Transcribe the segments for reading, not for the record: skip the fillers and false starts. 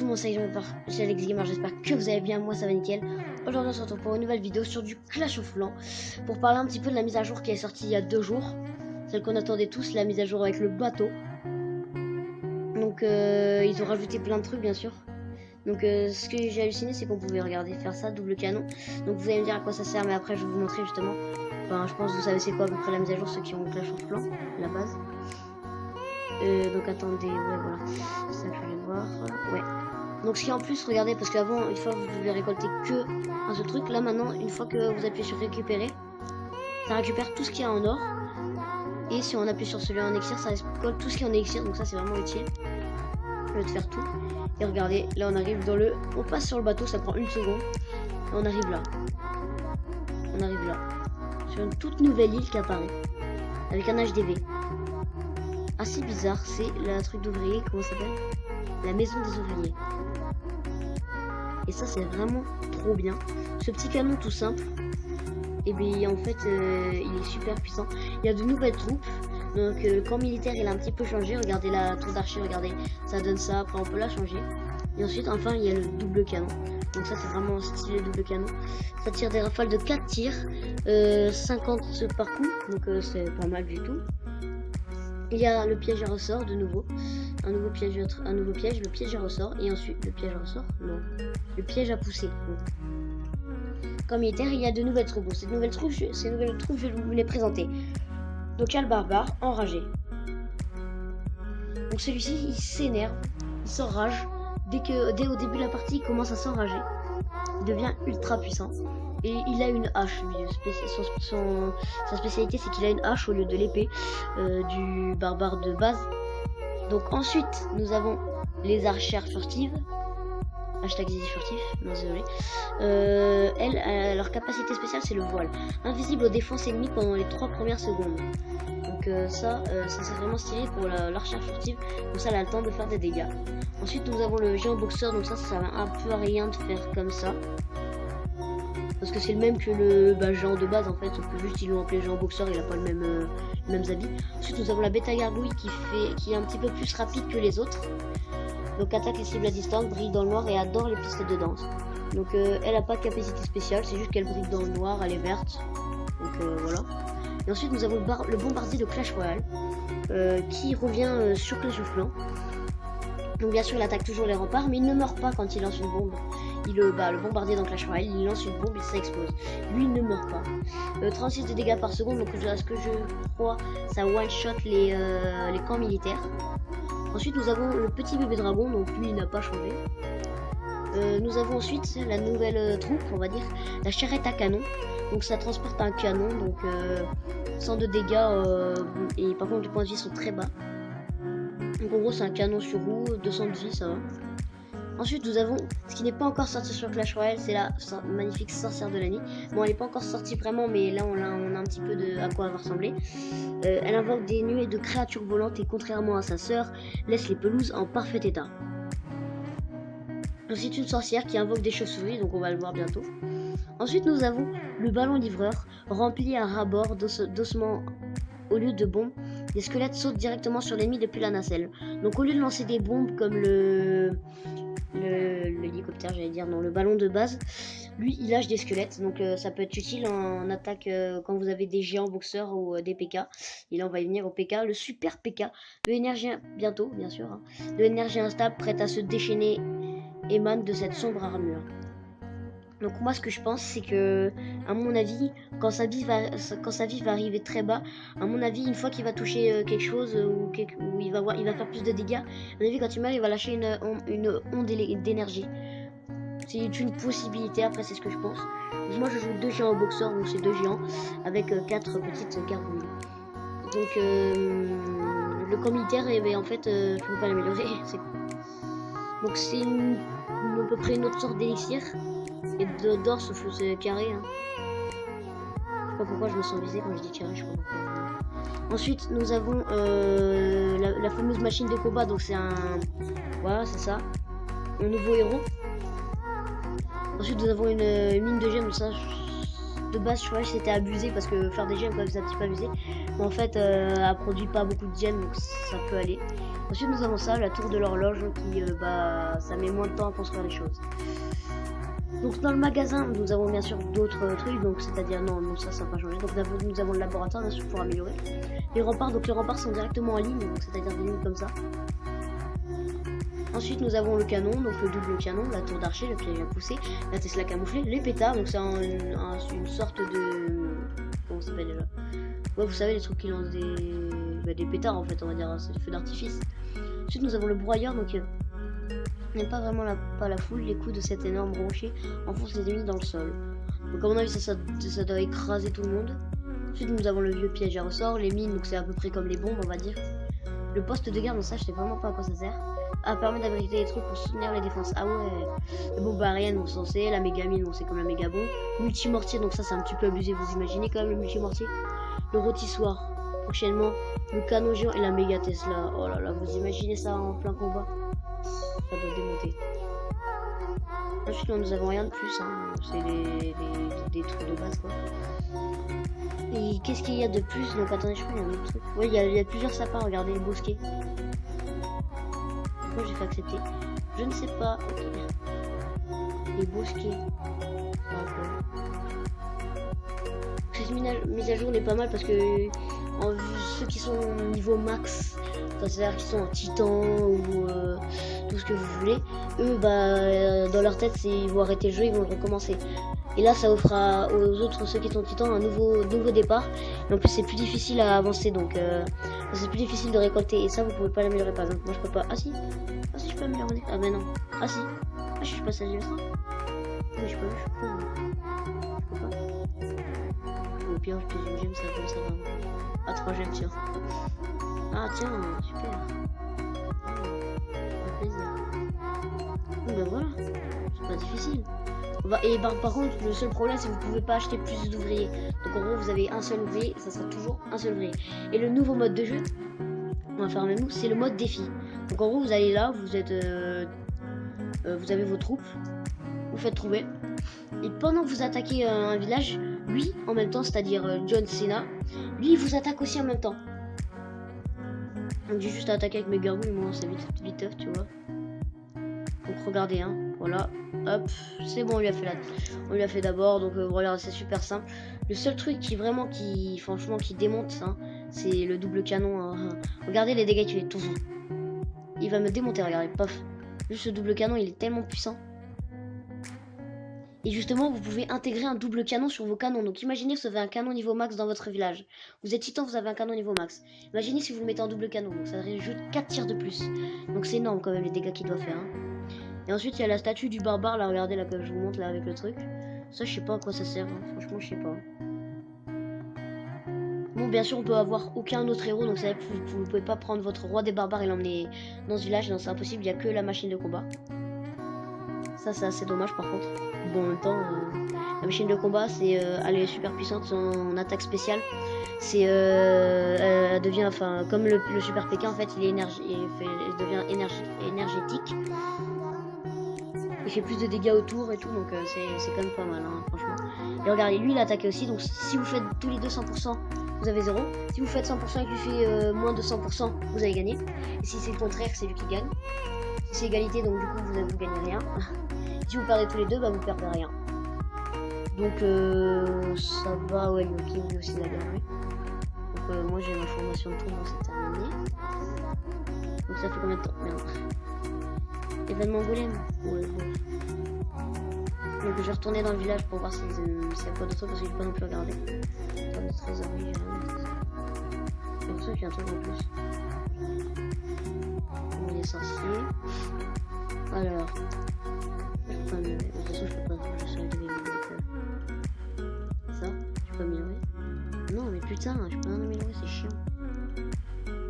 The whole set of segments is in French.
le monde, c'est Alex Gamer, j'espère que vous allez bien, moi ça va nickel. Aujourd'hui on se retrouve pour une nouvelle vidéo sur du Clash of Clans, pour parler un petit peu de la mise à jour qui est sortie il y a 2 jours. Celle qu'on attendait tous, la mise à jour avec le bateau. Donc ils ont rajouté plein de trucs bien sûr. Donc ce que j'ai halluciné c'est qu'on pouvait regarder faire ça, double canon. Donc vous allez me dire à quoi ça sert, mais après je vais vous montrer justement. Enfin je pense que vous savez c'est quoi à peu près la mise à jour, ceux qui ont Clash of Clans, la base. Donc attendez, ouais voilà, c'est ça que je voulais voir, ouais. Donc ce qui est en plus, regardez, parce qu'avant, une fois vous pouvez récolter que un seul truc, là maintenant, une fois que vous appuyez sur récupérer, ça récupère tout ce qu'il y a en or. Et si on appuie sur celui en élixir, ça récolte tout ce qui est en élixir, donc ça c'est vraiment utile. Je vais faire tout. Et regardez, là on arrive dans le... On passe sur le bateau, ça prend 1 seconde. Et on arrive là. On arrive là. Sur une toute nouvelle île qui apparaît. Avec un HDV. Assez bizarre, c'est la truc d'ouvrier, comment ça s'appelle? La maison des ouvriers. Et ça c'est vraiment trop bien. Ce petit canon tout simple, et bien en fait il est super puissant. Il y a de nouvelles troupes. Donc le camp militaire il a un petit peu changé. Regardez la tour d'archer, regardez, ça donne ça, après on peut la changer. Et ensuite enfin il y a le double canon. Donc ça c'est vraiment stylé, double canon. Ça tire des rafales de 4 tirs, 50 par coup, donc c'est pas mal du tout. Il y a le piège à ressort de nouveau, un nouveau piège, le piège à ressort, et ensuite le piège à ressort, non, le piège à pousser. Comme militaire, il y a de nouvelles troupes. Bon, ces nouvelles troupes, je vais vous les présenter. Donc il y a le barbare enragé. Donc celui-ci, il s'énerve, il s'enrage. Dès au début de la partie, il commence à s'enrager. Il devient ultra puissant. Et il a une hache. Sa spécialité c'est qu'il a une hache au lieu de l'épée du barbare de base. Donc ensuite nous avons les archères furtives. Hashtag Zizi furtif, non désolé. Leur capacité spéciale c'est le voile. Invisible aux défenses ennemies pendant les 3 premières secondes. Donc ça c'est vraiment stylé pour l'archère furtive. Donc ça elle a le temps de faire des dégâts. Ensuite nous avons le géant boxeur. Donc ça sert un peu à rien de faire comme ça. Parce que c'est le même que le géant de base en fait, sauf que juste ils l'ont appelé géant boxeur, il a pas le même mêmes habits. Ensuite nous avons la bêta gargouille qui est un petit peu plus rapide que les autres. Donc attaque les cibles à distance, brille dans le noir et adore les pistes de danse. Donc elle a pas de capacité spéciale, c'est juste qu'elle brille dans le noir, elle est verte. Donc voilà. Et ensuite nous avons le bombardier de Clash Royale qui revient sur Clash of Clans. Donc bien sûr il attaque toujours les remparts, mais il ne meurt pas quand il lance une bombe. Le bombardier dans Clash Royale, il lance une bombe et ça explose. Lui il ne meurt pas. 36 de dégâts par seconde, donc ce que je crois, ça one shot les camps militaires. Ensuite nous avons le petit bébé dragon, donc lui il n'a pas changé. Nous avons ensuite la nouvelle troupe, on va dire, la charrette à canon. Donc ça transporte un canon, donc 100 de dégâts et par contre les points de vie sont très bas. Donc en gros c'est un canon sur roue, 200 de vie, ça va. Ensuite nous avons ce qui n'est pas encore sorti sur Clash Royale, c'est la magnifique sorcière de la nuit. Bon elle n'est pas encore sortie vraiment, mais là on a un petit peu de à quoi elle va ressembler. Elle invoque des nuées de créatures volantes et contrairement à sa sœur, laisse les pelouses en parfait état. Ensuite une sorcière qui invoque des chauves-souris, donc on va le voir bientôt. Ensuite nous avons le ballon livreur, rempli à ras-bord d'ossements. Au lieu de bombes, les squelettes sautent directement sur l'ennemi depuis la nacelle. Donc au lieu de lancer des bombes comme l'hélicoptère, j'allais dire, non, le ballon de base, lui il lâche des squelettes. Donc ça peut être utile en attaque quand vous avez des géants boxeurs ou des PK. Et là on va y venir au PK, le super PK, de l'énergie bientôt bien sûr, hein, de l'énergie instable prête à se déchaîner émane de cette sombre armure. Donc moi ce que je pense c'est que à mon avis quand sa vie va arriver très bas, à mon avis une fois qu'il va toucher quelque chose où il va faire plus de dégâts, à mon avis quand il meurt il va lâcher une onde d'énergie. C'est une possibilité, après c'est ce que je pense. Donc, moi je joue 2 géants boxeurs, donc c'est 2 géants avec 4 petites gargouilles. Donc le camp militaire en fait je peux pas l'améliorer. Donc c'est à peu près une autre sorte d'élixir. Et d'or sauf que c'est carré hein. Je sais pas pourquoi je me sens visé quand je dis carré, je sais pas pourquoi. Ensuite nous avons la fameuse machine de combat, donc c'est un... Voilà c'est ça, un nouveau héros. Ensuite nous avons une mine de gemmes, ça de base je croyais que c'était abusé parce que faire des gemmes quand même c'est un petit peu abusé. Mais en fait elle produit pas beaucoup de gemmes donc ça peut aller. Ensuite nous avons ça, la tour de l'horloge qui ça met moins de temps à construire les choses. Donc dans le magasin nous avons bien sûr d'autres trucs, donc c'est-à-dire non ça va pas changer. Donc nous avons le laboratoire bien sûr pour améliorer. Les remparts, donc les remparts sont directement en ligne, donc c'est-à-dire des lignes comme ça. Ensuite nous avons le canon, donc le double canon, la tour d'archer, le piège à pousser, la Tesla camouflée, les pétards, donc c'est une sorte de... Comment ça s'appelle déjà? Ouais vous savez les trucs qui lancent des pétards en fait, on va dire, c'est des feux d'artifice. Ensuite nous avons le broyeur, donc il n'y a pas vraiment pas la foule, les coups de cet énorme rocher enfoncent les ennemis dans le sol. Donc à mon avis ça doit écraser tout le monde. Ensuite nous avons le vieux piège à ressort, les mines, donc c'est à peu près comme les bombes on va dire. Le poste de garde, donc ça je sais vraiment pas à quoi ça sert. Permet d'abriter les trucs pour soutenir les défenses. Ah ouais, les bombes aériennes, on s'en sait, la méga mine, on sait comme la méga bombe. Multimortier, donc ça c'est un petit peu abusé, vous imaginez quand même le multimortier. Le rôtissoir, prochainement, le canon géant et la méga Tesla. Oh là là, vous imaginez ça en plein combat? Ça doit démonter. Ensuite, nous avons rien de plus, hein. C'est des trucs de base quoi. Et qu'est-ce qu'il y a de plus? Donc attendez, je crois qu'il y a un autre truc. Ouais, il y a plusieurs sapins, regardez les bosquets. J'ai fait accepter. Je ne sais pas. Okay. Les bosquets. Cette mise à jour n'est pas mal parce que ceux qui sont au niveau max, c'est-à-dire qui sont en titan ou tout ce que vous voulez, eux dans leur tête ils vont arrêter le jeu, ils vont le recommencer. Et là ça offrira aux autres, ceux qui sont titans, un nouveau départ. Et en plus c'est plus difficile à avancer, donc c'est plus difficile de récolter. Et ça vous pouvez pas l'améliorer par exemple. Moi je peux pas. Ah si je peux améliorer. Ah mais non. Ah si. Ah je suis pas sérieux ça. Oui je peux pas. Au pire je pèse une gemme, ça comme ça va. Ah 3 gemmes tiens. Ah tiens, super. Ça fait plaisir. Bon ben voilà. C'est pas difficile. Et par contre, le seul problème, c'est que vous pouvez pas acheter plus d'ouvriers. Donc en gros, vous avez un seul ouvrier, ça sera toujours un seul ouvrier. Et le nouveau mode de jeu, on va faire même nous, c'est le mode défi. Donc en gros, vous allez là, vous êtes, vous avez vos troupes, vous faites trouver. Et pendant que vous attaquez un village, lui, en même temps, c'est-à-dire John Cena, lui, il vous attaque aussi en même temps. Donc j'ai juste à attaquer avec mes gargouilles, moi, c'est vite tough, tu vois. Donc regardez, hein, voilà. Hop, c'est bon, on lui a fait d'abord, donc voilà, c'est super simple. Le seul truc franchement qui démonte, hein, c'est le double canon. Hein. Regardez les dégâts qu'il fait, tout. Il va me démonter, regardez, paf. Juste ce double canon, il est tellement puissant. Et justement, vous pouvez intégrer un double canon sur vos canons. Donc imaginez que vous avez un canon niveau max dans votre village. Vous êtes titan, vous avez un canon niveau max. Imaginez si vous le mettez en double canon, donc ça rajoute 4 tirs de plus. Donc c'est énorme quand même les dégâts qu'il doit faire. Hein. Et ensuite il y a la statue du barbare, là regardez là que je vous montre là avec le truc. Ça je sais pas à quoi ça sert, hein. Franchement je sais pas. Bon bien sûr on peut avoir aucun autre héros, donc ça veut dire que vous pouvez pas prendre votre roi des barbares et l'emmener dans ce village, non c'est impossible, il y a que la machine de combat. Ça c'est assez dommage par contre. Bon en même temps la machine de combat c'est elle est super puissante, son attaque spéciale c'est elle devient enfin comme le super PK en fait il devient énergétique. Il fait plus de dégâts autour et tout, donc c'est quand même pas mal, hein, franchement. Et regardez, lui il a attaqué aussi, donc si vous faites tous les deux 100%, vous avez 0. Si vous faites 100% et qu'il fait moins de 100%, vous avez gagné. Et si c'est le contraire, c'est lui qui gagne. Si c'est égalité, donc du coup vous gagnez rien. Si vous perdez tous les deux, bah vous perdez rien. Donc ça va, ouais, lui aussi l'a gagné. Donc moi j'ai ma formation de tour, c'est terminé. Donc ça fait combien de temps? Merde. Événement golem. Ouais, bon. Donc je vais retourner dans le village pour voir s'il y a quoi d'autre parce que j'ai pas non plus regardé. Pas de trésorerie, j'ai rien. J'ai l'impression qu'il y a un truc en plus. On est sorcier. Alors. Je peux pas améliorer. De toute façon je peux pas. Je suis arrivé ça, je peux améliorer. Non mais putain, je peux rien améliorer, c'est chiant.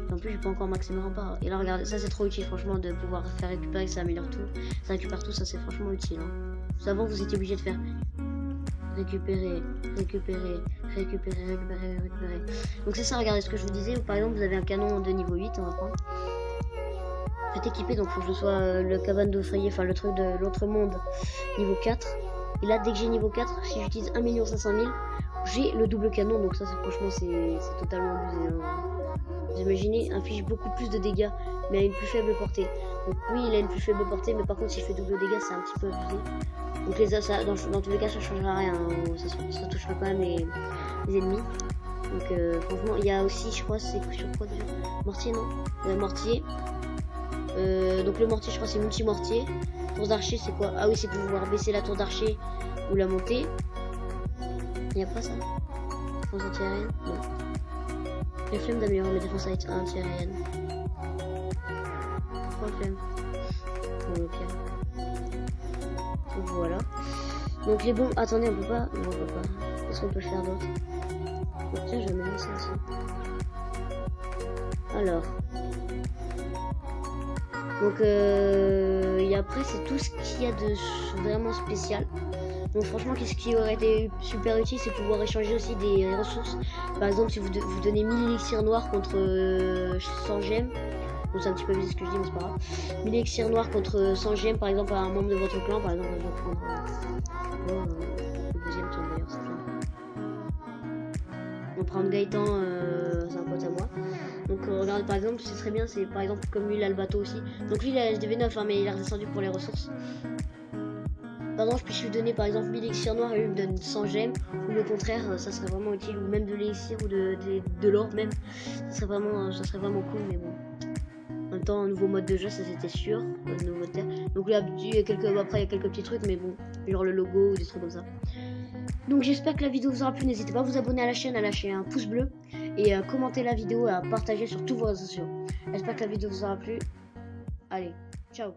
En plus j'ai pas encore maximum rempart. Et là regardez, ça c'est trop utile franchement de pouvoir faire récupérer, ça améliore tout. Ça récupère tout, ça c'est franchement utile. Hein. Avant vous étiez obligé de faire récupérer. Donc c'est ça, regardez ce que je vous disais. Par exemple vous avez un canon de niveau 8, on va prendre. Faites équiper, donc faut que je sois le cabane de frayer, enfin le truc de l'autre monde niveau 4. Et là dès que j'ai niveau 4, si j'utilise 1 500 000, j'ai le double canon, donc ça c'est franchement c'est totalement abusé. Hein. Vous imaginez, inflige beaucoup plus de dégâts, mais à une plus faible portée. Donc oui, il a une plus faible portée, mais par contre s'il fait double dégâts, c'est un petit peu abusé. Donc ça, dans tous les cas, ça changera rien. Hein. Ça touchera pas les ennemis. Donc franchement, il y a aussi, je crois, c'est sur quoi déjà? Mortier, non? Mortier. Donc le mortier, je crois, c'est multi-mortier. Tour d'archer, c'est quoi? Ah oui, c'est pouvoir baisser la tour d'archer ou la monter. Il n'y a pas ça? Défense anti-aérienne? Non. Les flemmes d'améliorer mes défenses anti-aériennes. Pourquoi flemme? Bon, ok. Donc voilà. Donc les bombes. Attendez, on peut pas. Non, on peut pas. Qu'est-ce qu'on peut faire d'autre? Donc, tiens, je vais mettre ça aussi. Alors. Donc et après c'est tout ce qu'il y a de vraiment spécial. Donc franchement, qu'est-ce qui aurait été super utile, c'est pouvoir échanger aussi des ressources. Par exemple, si vous donnez 1000 élixirs noirs contre 100 gemmes. Donc c'est un petit peu bizarre ce que je dis, mais c'est pas grave. 1000 élixirs noirs contre 100 gemmes par exemple à un membre de votre clan. Par exemple, je vais prendre le deuxième clan d'ailleurs, c'est ça. On va prendre Gaëtan, c'est un pote à moi. Donc regardez, par exemple, c'est très bien, c'est par exemple comme lui il a le bateau aussi. Donc lui il a SDV9 hein, mais il est redescendu pour les ressources. Par exemple, je peux lui donner par exemple 1000 élixirs noirs et lui me donne 100 gemmes. Ou le contraire, ça serait vraiment utile. Ou même de l'élixir ou de l'or même. Ça serait vraiment cool, mais bon. En même temps, un nouveau mode de jeu, ça c'était sûr. Un nouveau mode terre. Donc là, après il y a quelques petits trucs, mais bon. Genre le logo ou des trucs comme ça. Donc j'espère que la vidéo vous aura plu. N'hésitez pas à vous abonner à la chaîne, à lâcher un pouce bleu. Et à commenter la vidéo, à partager sur tous vos réseaux sociaux. J'espère que la vidéo vous aura plu. Allez, ciao.